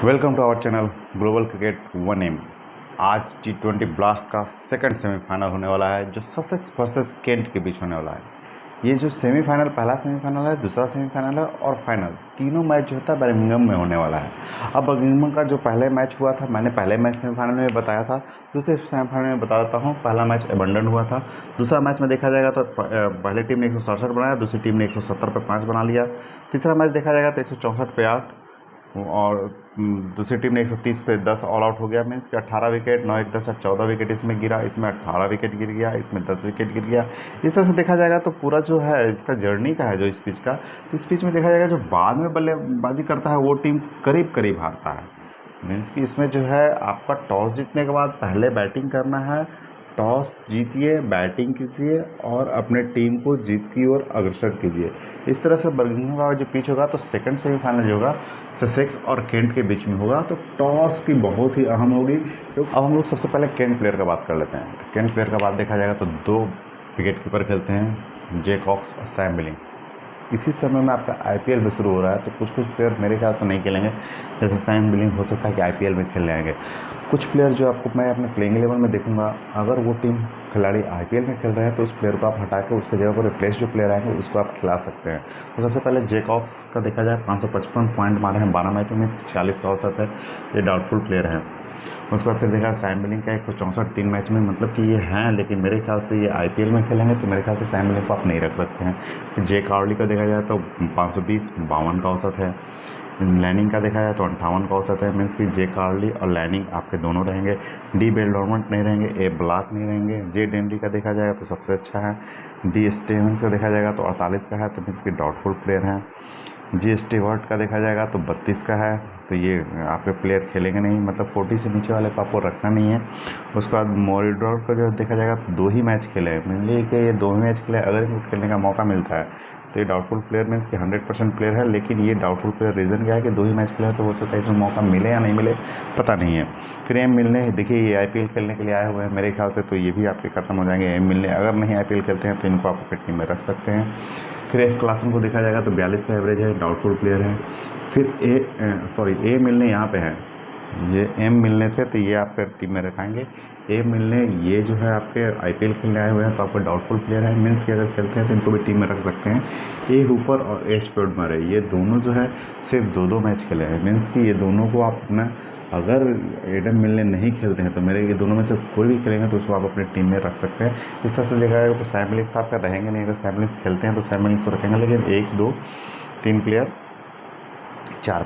Welcome to our channel global cricket 1M। आज T20 blast का second semifinal होने वाला है जो ससेक्स वर्सेस केंट के बीच होने वाला है। ये जो सेमीफाइनल, पहला सेमीफाइनल है, दूसरा सेमीफाइनल है और फाइनल, तीनों मैच जो होता है बर्मिंघम में होने वाला है। अब बर्मिंघम का जो पहले मैच हुआ था, मैंने पहले मैच सेमीफाइनल में बताया था, दूसरे सेमीफाइनल में बता देता हूँ। पहला मैच एबंडन हुआ था। दूसरा मैच में देखा जाएगा तो पहली टीम ने 167 बनाया, दूसरी टीम ने 170 पे 5 बना लिया। तीसरा मैच देखा जाएगा तो 164 पे 8 और दूसरी टीम ने 130 पे 10 ऑल आउट हो गया। मीन्स कि 18 विकेट, 9 1 10 14 विकेट इसमें गिरा, इसमें 18 विकेट गिर गया, इसमें 10 विकेट गिर गया। इस तरह से देखा जाएगा तो पूरा जो है इसका जर्नी का है जो इस पिच का, इस पिच में देखा जाएगा जो बाद में बल्लेबाजी करता है वो टीम करीब करीब हारता है। मीन्स कि इसमें जो है आपका टॉस जीतने के बाद पहले बैटिंग करना है। टॉस जीतिए, बैटिंग कीजिए और अपने टीम को जीत की ओर अग्रसर कीजिए। इस तरह से बर्मिंघम का जो पिच होगा तो सेकंड सेमीफाइनल जो होगा ससेक्स और केंट के बीच में होगा, तो टॉस की बहुत ही अहम होगी। तो अब हम लोग सबसे पहले केंट प्लेयर का बात कर लेते हैं। तो केंट प्लेयर का बात देखा जाएगा तो 2 विकेट कीपर खेलते हैं, जे कॉक्स और सैम बिलिंग्स। इसी समय में आपका आईपीएल भी शुरू हो रहा है, तो कुछ प्लेयर मेरे ख्याल से नहीं खेलेंगे। जैसे सैम बिलिंग हो सकता है कि आईपीएल में खेलने आएंगे। कुछ प्लेयर जो आपको मैं अपने प्लेइंग 11 में देखूंगा, अगर वो टीम खिलाड़ी आईपीएल में खेल रहे हैं तो उस प्लेयर को आप हटा के उसके जगह पर रिप्लेस जो प्लेयर आएंगे उसको आप खिला सकते हैं। तो सबसे पहले जे कॉक्स का देखा जाए, 555 पॉइंट मारे हैं 12 मैच में, 40 का औसत है, ये डाउटफुल प्लेयर है। उसके बाद फिर देखा सैम बिलिंग का 164 3 मैच में, मतलब कि ये हैं, लेकिन मेरे ख्याल से ये आईपीएल में खेलेंगे तो मेरे ख्याल से सैम बिलिंग को आप नहीं रख सकते हैं। फिर जे कार्ली का देखा जाए तो 520 52 का औसत है। लैनिंग का देखा जाए तो 58 का औसत है। मीन्स कि जे कार्ली और लैनिंग आपके दोनों रहेंगे। डी बेलडॉर्मेंट नहीं रहेंगे, ए ब्लॉक नहीं रहेंगे। जे डेनली का देखा जाएगा तो सबसे अच्छा है। डी स्टेवंस का देखा जाएगा तो 48 का है, तो मीन्स कि डाउटफुल प्लेयर है। जी स्टीवर्ट का देखा जाएगा तो 32 का है, तो ये आपके प्लेयर खेलेंगे नहीं, मतलब 40 से नीचे वाले को आपको रखना नहीं है। उसके बाद मोरिडोर का जो देखा जाएगा तो 2 ही मैच खेले हैं, मेनली कि ये 2 ही मैच खेले। अगर इनको खेलने का मौका मिलता है तो ये डाउटफुल प्लेयर मीन्स कि 100% प्लेयर है। लेकिन ये डाउटफुल प्लेयर रीज़न क्या है कि 2 ही मैच खेले हैं, तो हो सकता है इसमें मौका मिले या नहीं मिले, पता नहीं है। फिर एम मिलने, देखिए ये आईपीएल खेलने के लिए आए हुए हैं मेरे ख्याल से, तो ये भी आपके ख़त्म हो जाएंगे। एम मिलने अगर नहीं आईपीएल खेलते हैं तो इनको आप अपनी टीम में रख सकते हैं। फिर एफ क्लासन को देखा जाएगा तो 42 का एवरेज है, डाउटफुल प्लेयर है। फिर ए मिलने यहाँ पे है, ये एम मिलने थे तो ये आपके टीम में रखाएंगे। ए मिलने ये जो है आपके आईपीएल खेलने आए हुए हैं, तो आपको डाउटफुल प्लेयर है। मीन्स कि अगर खेलते हैं तो इनको भी टीम में रख सकते हैं। ए हुपर और ए स्टोडमर है, ये दोनों जो है सिर्फ 2 मैच खेले हैं। मीन्स कि ये दोनों को आप अपना, अगर एडम मिलने नहीं खेलते हैं तो मेरे ये दोनों में से कोई भी खेलेंगे तो उसको आप अपनी टीम में रख सकते हैं। इस तरह से देखा जाएगा तो सैम बिलिंग्स आपका रहेंगे नहीं। अगर सैम बिलिंग्स खेलते हैं तो सैम बिलिंग्स को रखेंगे, लेकिन 1 2 3 प्लेयर, 4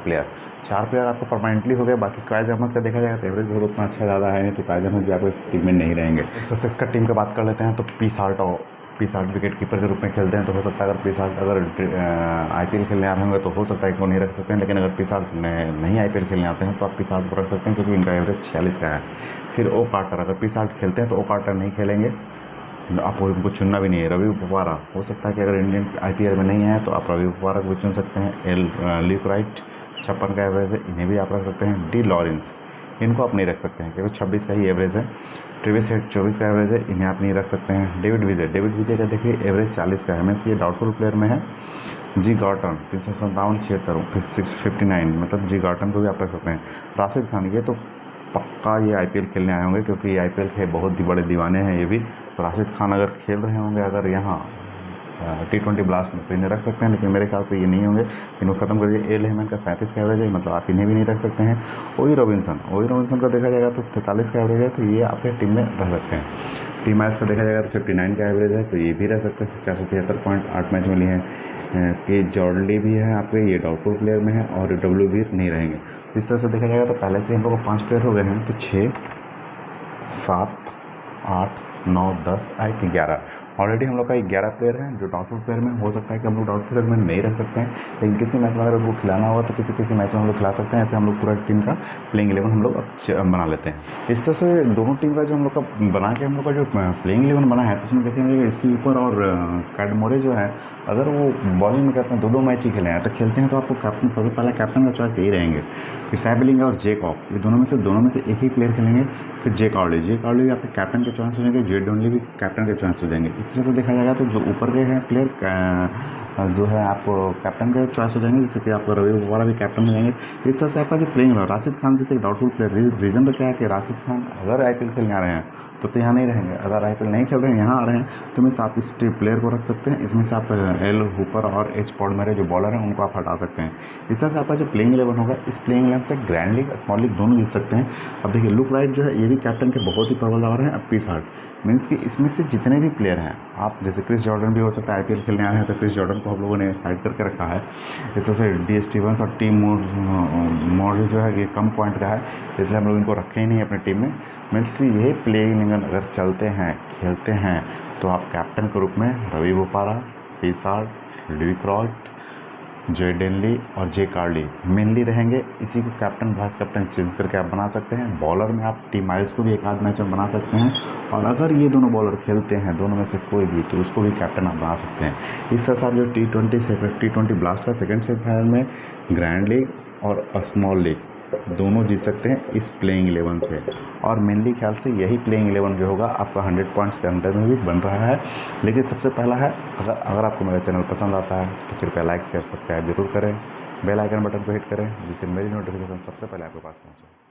प्लेयर आपको परमानेंटली हो गए। बाकी कायज अहमद का देखा जाएगा तो एवरेज बहुत उतना अच्छा ज़्यादा है नहीं, तो कायज अहमद भी आपको टीम में नहीं रहेंगे। 106 का टीम का बात कर लेते हैं तो पी साल्ट विकेट कीपर के रूप में खेलते हैं। तो हो सकता है अगर पी साल्ट अगर आईपीएल खेलने आ रहे होंगे तो हो सकता है इनको नहीं रख सकते हैं, लेकिन अगर पी साल्ट नहीं आईपीएल खेलने आते हैं तो आप पी साल्ट को रख सकते हैं, क्योंकि इनका एवरेज 46 का है। फिर ओ कार्टर, अगर पी साल्ट खेलते हैं तो ओ कार्टर नहीं खेलेंगे, आपको उनको चुनना भी नहीं है। रवि उपवारा, हो सकता है कि अगर इंडियन आईपीएल में नहीं है तो आप रवि उपवारा को भी चुन सकते हैं। ल्यूक राइट 56 का एवरेज है, इन्हें भी आप रख सकते हैं। डी लॉरेंस, इनको आप नहीं रख सकते हैं क्योंकि 26 का ही एवरेज है। ट्रेविस हेड 24 का एवरेज है, इन्हें आप नहीं रख सकते हैं। डेविड विजय का देखिए एवरेज 40 का है, मीन्स ये डाउटफुल प्लेयर में है। जी गार्टन 357 76 59, मतलब जी गार्टन को भी आप रख सकते हैं। राशिद खान, ये तो पक्का ये आईपीएल खेलने आए होंगे, क्योंकि ये आईपीएल के बहुत ही बड़े दीवाने हैं ये भी। तो राशिद खान अगर खेल रहे होंगे अगर यहाँ T20 ब्लास्ट में तो इन्हें रख सकते हैं, लेकिन मेरे ख्याल से ये नहीं होंगे। इनको खत्म कर दिए। ए लेहमैन का 37 का एवरेज है, मतलब आप इन्हें भी नहीं रख सकते हैं। ओई रॉबिन्सन का देखा जाएगा तो 43 का एवरेज है, तो ये आपके टीम में रह सकते हैं। टी मैच का देखा जाएगा तो 59 का एवरेज है, तो ये भी रह सकते हैं। 473 पॉइंट 8 मैच में लिए हैं। के जॉर्डली भी है आपके, ये डाउटफुल प्लेयर में है। और डब्ल्यू भी नहीं रहेंगे। इस तरह से देखा जाएगा तो पहले से हम लोग को 5 प्लेयर हो गए हैं, तो 6 7 8 9 10 11 ऑलरेडी हम लोग का 11 प्लेयर है जो डाउटफुल प्लेयर में। हो सकता है कि हम लोग डाउटफुल प्लेयर में नहीं रख सकते हैं, लेकिन किसी मैच में अगर वो खिलाना होगा तो किसी मैच में हम लोग खिला सकते हैं। ऐसे हम लोग पूरा टीम का प्लेइंग 11 हम लोग बना लेते हैं। इस तरह से दोनों टीम का जो हम लोग का बना के हम लोग का जो प्लेइंग 11 बना है, तो उसमें देखेंगे इसी ऊपर और कैडमोरे जो है, अगर वो बॉलिंग में करते हैं 2 मैच ही खेले हैं, तो खेलते हैं तो आपको कैप्टन, सबसे पहला कैप्टन का चॉइस यही रहेंगे। फिर सैम बिलिंग और जे कॉक्स, ये दोनों में से एक ही प्लेयर खेलेंगे। फिर जे कार्ली भी आपके कैप्टन के चॉइस हो जाएंगे। जे डोनली भी कैप्टन के चॉइस हो जाएंगे। इस इस तरह से देखा जाएगा तो जो ऊपर के हैं प्लेयर जो है आप कैप्टन के चॉइस हो जाएंगे, जैसे कि आपका रवि वगैरह भी कैप्टन हो जाएंगे। इस तरह से आपका जो प्लेइंग राशिद खान जैसे डाउटफुल प्लेयर, रीज़न तो क्या है कि राशिद खान अगर IPL खेलने आ रहे हैं तो यहाँ नहीं रहेंगे, अगर IPL नहीं खेल रहे हैं यहाँ आ रहे हैं तो मीन्स आप इस प्लेयर को रख सकते हैं। इसमें से आप एल हूपर और एच पॉडमेरे जो बॉलर हैं उनको आप हटा सकते हैं। इस तरह से आपका जो प्लेइंग 11 होगा, इस प्लेइंग 11 से ग्रैंड लीग स्मॉल लीग दोनों जीत सकते हैं। अब देखिए लुक राइट जो है ये भी कैप्टन के बहुत ही प्रबल दावर हैं। अब पीस हार्ट मीन्स कि इसमें से जितने भी प्लेयर हैं, आप जैसे क्रिस जॉर्डन भी हो सकता है IPL खेलने आ रहे हैं तो क्रिस जॉर्डन को हम लोगों ने साइड करके रखा है। इस तरह से डी स्टीवंस और टीम मॉडल जो है ये कम पॉइंट का है, इसलिए हम लोग इनको रखे ही नहीं अपनी टीम में। मीन्स ये प्लेइंग अगर चलते हैं खेलते हैं तो आप कैप्टन के रूप में रवि बोपारा, पीस हार्ट, लुई क्रॉट, जे डेनली और जे कार्ली मेनली रहेंगे। इसी को कैप्टन वाइस कैप्टन चेंज करके आप बना सकते हैं। बॉलर में आप टी माइल्स को भी एक आध मैच में बना सकते हैं, और अगर ये दोनों बॉलर खेलते हैं दोनों में से कोई भी तो उसको भी कैप्टन आप बना सकते हैं। इस तरह से आप जो T20 ब्लास्ट का सेकंड सेमीफाइनल में ग्रैंड लीग और स्मॉल लीग दोनों जीत सकते हैं इस प्लेइंग 11 से। और मेनली ख्याल से यही प्लेइंग 11 जो होगा आपका 100 पॉइंट्स के अंदर में भी बन रहा है। लेकिन सबसे पहला है, अगर आपको मेरा चैनल पसंद आता है तो कृपया लाइक शेयर सब्सक्राइब जरूर करें, बेल आइकन बटन को हिट करें जिससे मेरी नोटिफिकेशन सबसे पहले आपके पास पहुंचे।